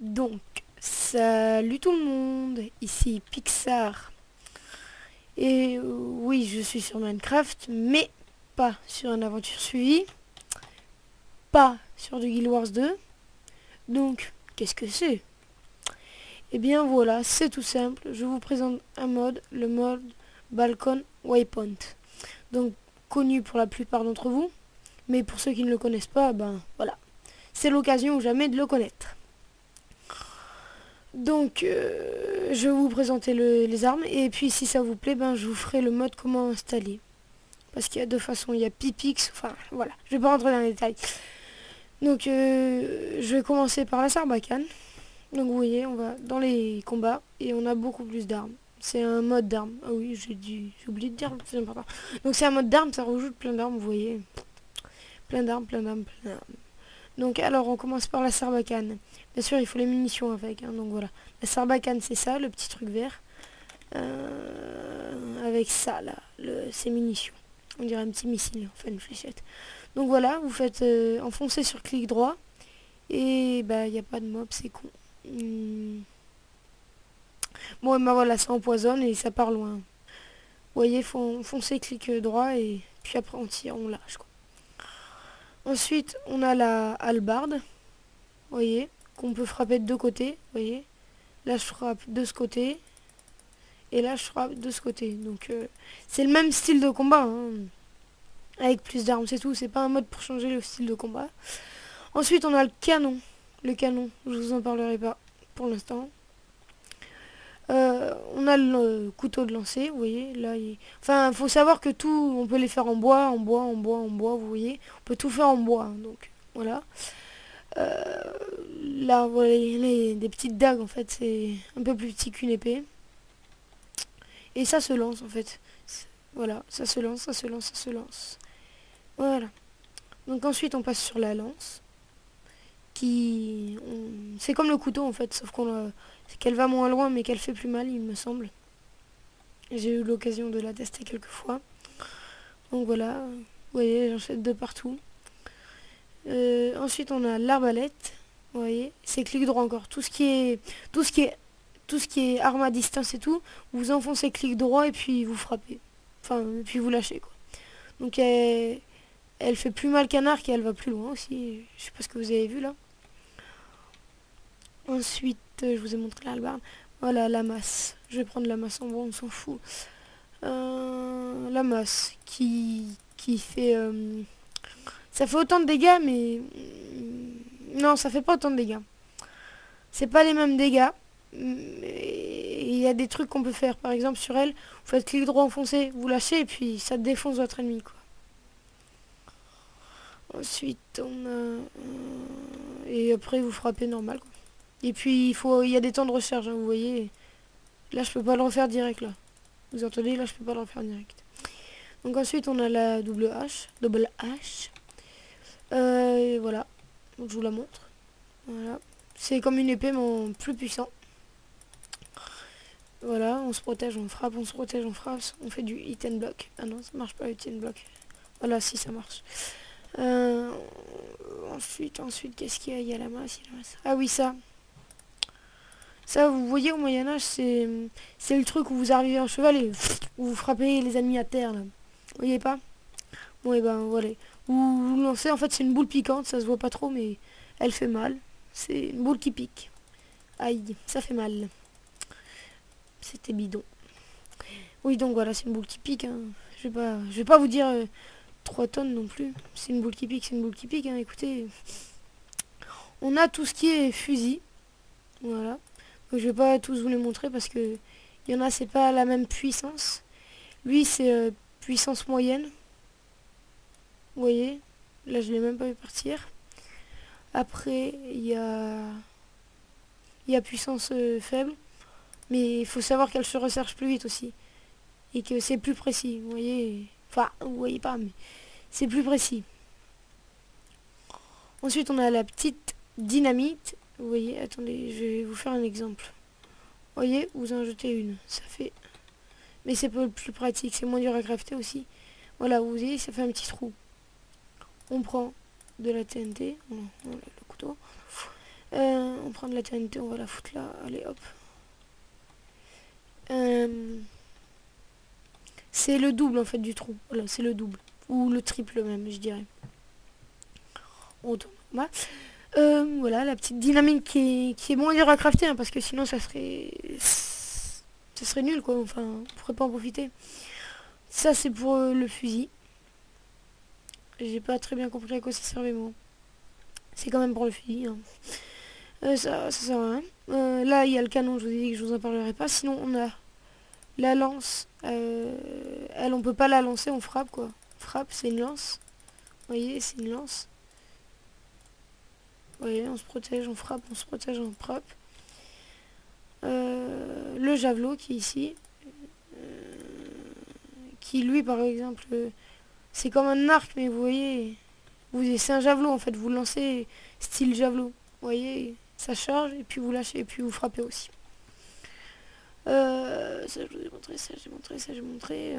Donc, salut tout le monde, ici Pixar. Et oui, je suis sur Minecraft, mais pas sur une aventure suivie, pas sur du Guild Wars 2. Donc, qu'est-ce que c'est? Eh bien voilà, c'est tout simple. Je vous présente un mode, le mode Balkon Waypoint. Donc, connu pour la plupart d'entre vous, mais pour ceux qui ne le connaissent pas, ben voilà. C'est l'occasion ou jamais de le connaître. Donc, je vais vous présenter les armes. Et puis, si ça vous plaît, ben, je vous ferai le mode comment installer. Parce qu'il y a deux façons. Il y a Pipix. Enfin, voilà. Je vais pas rentrer dans les détails. Donc, je vais commencer par la Sarbacane. Donc, vous voyez, on va dans les combats. Et on a beaucoup plus d'armes. C'est un mode d'armes. Ah oui, j'ai oublié de dire. C'est important. Donc, c'est un mode d'armes. Ça rajoute plein d'armes, vous voyez. Plein d'armes, plein d'armes, plein d'armes. Donc alors on commence par la Sarbacane. Bien sûr il faut les munitions avec, hein, donc voilà. La Sarbacane c'est ça, le petit truc vert. Avec ça là, ces munitions. On dirait un petit missile, enfin une fléchette. Donc voilà, vous faites enfoncer sur clic droit. Et bah il n'y a pas de mob, c'est con. Bon et bah voilà, ça empoisonne et ça part loin. Vous voyez, faut enfoncer clic droit et puis après on tire, on lâche quoi. Ensuite, on a la hallebarde, vous voyez, qu'on peut frapper de deux côtés, vous voyez. Là, je frappe de ce côté, et là, je frappe de ce côté. Donc, c'est le même style de combat, hein, avec plus d'armes, c'est tout. C'est pas un mode pour changer le style de combat. Ensuite, on a le canon. Le canon, je vous en parlerai pas pour l'instant. On a le couteau de lancer, vous voyez, là, enfin, faut savoir que tout, on peut les faire en bois, en bois, en bois, en bois, vous voyez, on peut tout faire en bois, hein, donc, voilà. Là, voilà, des petites dagues, en fait, c'est un peu plus petit qu'une épée. Et ça se lance, en fait, voilà, ça se lance, ça se lance, ça se lance, voilà. Donc ensuite, on passe sur la lance, c'est comme le couteau, en fait, sauf qu'elle va moins loin, mais qu'elle fait plus mal, il me semble. J'ai eu l'occasion de la tester quelques fois. Donc voilà, vous voyez, j'en jette de partout. Ensuite, on a l'arbalète. Vous voyez, c'est clic droit encore. Tout ce qui est arme à distance et tout, vous enfoncez clic droit et puis vous frappez. Enfin, et puis vous lâchez quoi. Donc elle fait plus mal qu'un arc et elle va plus loin aussi. Je sais pas ce que vous avez vu là. Ensuite, je vous ai montré la hallebarde. Voilà, la masse. Je vais prendre la masse en bois, on s'en fout. La masse qui fait... ça fait autant de dégâts, mais... non, ça fait pas autant de dégâts. C'est pas les mêmes dégâts. Il y a des trucs qu'on peut faire. Par exemple, sur elle, vous faites clic droit enfoncé, vous lâchez et puis ça défonce votre ennemi, quoi. Ensuite, on a... et après, vous frappez normal, quoi. Et puis, il y a des temps de recharge, hein, vous voyez. Là, je peux pas le refaire direct, là. Vous entendez, là, je peux pas le refaire direct. Donc ensuite, on a la double hache. Et voilà. Donc, je vous la montre. Voilà. C'est comme une épée, mais en plus puissant. Voilà, on se protège, on frappe, on se protège, on frappe. On fait du hit and block. Ah non, ça marche pas, hit and block. Voilà, si, ça marche. Ensuite, qu'est-ce qu'il y a? Il y a la masse, il y a la masse. Ah oui, ça. Ça, vous voyez, au Moyen-Âge, c'est le truc où vous arrivez en cheval et où vous frappez les ennemis à terre, là. Vous voyez pas? Bon, et ben, voilà. Vous lancez, en fait, c'est une boule piquante, ça se voit pas trop, mais elle fait mal. C'est une boule qui pique. Aïe, ça fait mal. C'était bidon. Oui, donc voilà, c'est une boule qui pique, hein. Je vais pas vous dire 3 tonnes non plus. C'est une boule qui pique, c'est une boule qui pique, hein. Écoutez, on a tout ce qui est fusil. Voilà. Donc, je vais pas tous vous les montrer parce que il y en a, c'est pas la même puissance. Lui, c'est puissance moyenne. Vous voyez, là, je l'ai même pas vu partir. Après, il y a puissance faible. Mais il faut savoir qu'elle se recharge plus vite aussi. Et que c'est plus précis, vous voyez. Enfin, vous voyez pas, mais c'est plus précis. Ensuite, on a la petite dynamite. Vous voyez, attendez, je vais vous faire un exemple. Vous voyez, vous en jetez une. Ça fait... mais c'est plus pratique, c'est moins dur à crafter aussi. Voilà, vous voyez, ça fait un petit trou. On prend de la TNT, le couteau. On prend de la TNT, on va la foutre là. Allez, hop. C'est le double en fait du trou. Voilà, c'est le double. Ou le triple même, je dirais. On tourne. Voilà, la petite dynamique qui est moins dur à crafter, hein, parce que sinon ça serait nul quoi. Enfin, on pourrait pas en profiter. Ça c'est pour le fusil. J'ai pas très bien compris à quoi ça servait moi. C'est quand même pour le fusil. Hein. Ça sert à rien. Là, il y a le canon, je vous ai dit que je vous en parlerai pas. Sinon, on a la lance. Elle, on peut pas la lancer, on frappe, quoi. Frappe, c'est une lance. Vous voyez, c'est une lance. Vous voyez, on se protège, on frappe, on se protège, on frappe. Le javelot qui est ici. Qui, lui, par exemple, c'est comme un arc, mais vous voyez... C'est un javelot, en fait. Vous le lancez style javelot. Vous voyez, ça charge, et puis vous lâchez, et puis vous frappez aussi. Ça je vous ai montré, ça j'ai montré, ça j'ai montré.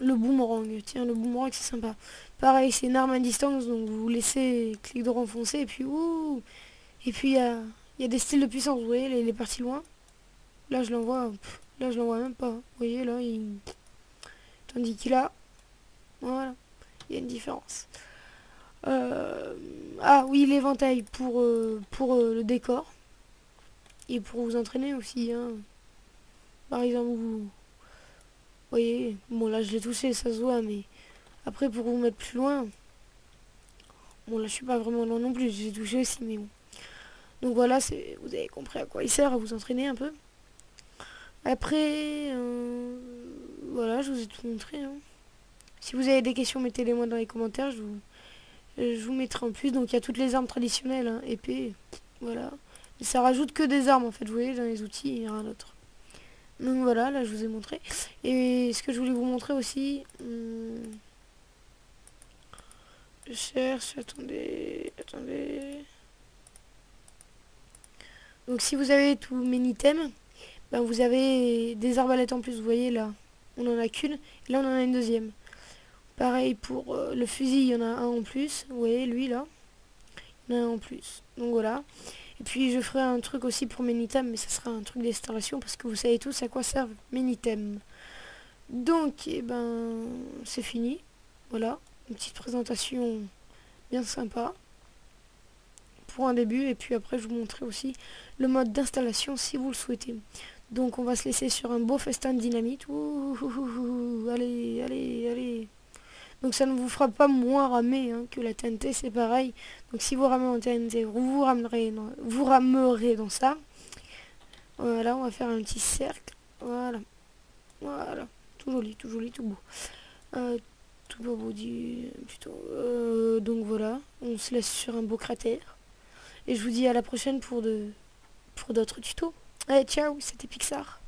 Le boomerang, tiens le boomerang c'est sympa. Pareil c'est une arme à distance donc vous laissez clic droit enfoncé et puis ouh. Et puis il y a des styles de puissance, vous voyez, il est parti loin. Là je l'envoie, là je l'envoie même pas. Vous voyez là tandis qu'il a. Voilà. Il y a une différence. Ah oui l'éventail pour le décor. Et pour vous entraîner aussi, hein. Par exemple, vous voyez, bon là je l'ai touché, ça se voit, mais après pour vous mettre plus loin, bon là je suis pas vraiment loin non plus, j'ai touché aussi, mais bon. Donc voilà, vous avez compris à quoi il sert, à vous entraîner un peu. Après, voilà, je vous ai tout montré. Hein. Si vous avez des questions, mettez-les moi dans les commentaires, je vous mettrai en plus. Donc il y a toutes les armes traditionnelles, hein, épée, voilà. Mais ça rajoute que des armes en fait, vous voyez, dans les outils, il n'y a rien d'autre. Donc voilà, là je vous ai montré. Et ce que je voulais vous montrer aussi... je cherche, attendez. Donc si vous avez tous mes items, ben vous avez des arbalètes en plus, vous voyez là. On en a qu'une, et là on en a une deuxième. Pareil pour le fusil, il y en a un en plus. Vous voyez, lui là. Il y en a un en plus. Donc voilà. Et puis je ferai un truc aussi pour mes items, mais ça sera un truc d'installation parce que vous savez tous à quoi servent mes items. Donc, eh ben, c'est fini. Voilà, une petite présentation bien sympa pour un début. Et puis après, je vous montrerai aussi le mode d'installation si vous le souhaitez. Donc, on va se laisser sur un beau festin de dynamite. Ouh, ouh, ouh, ouh, allez, allez, allez. Donc ça ne vous fera pas moins ramer hein, que la TNT, c'est pareil. Donc si vous ramez en TNT, vous ramerez dans ça. Voilà, on va faire un petit cercle. Voilà. Voilà. Tout joli, tout beau. Tout beau dit plutôt. Donc voilà, on se laisse sur un beau cratère. Et je vous dis à la prochaine pour d'autres tutos. Allez, ciao, c'était Pixar.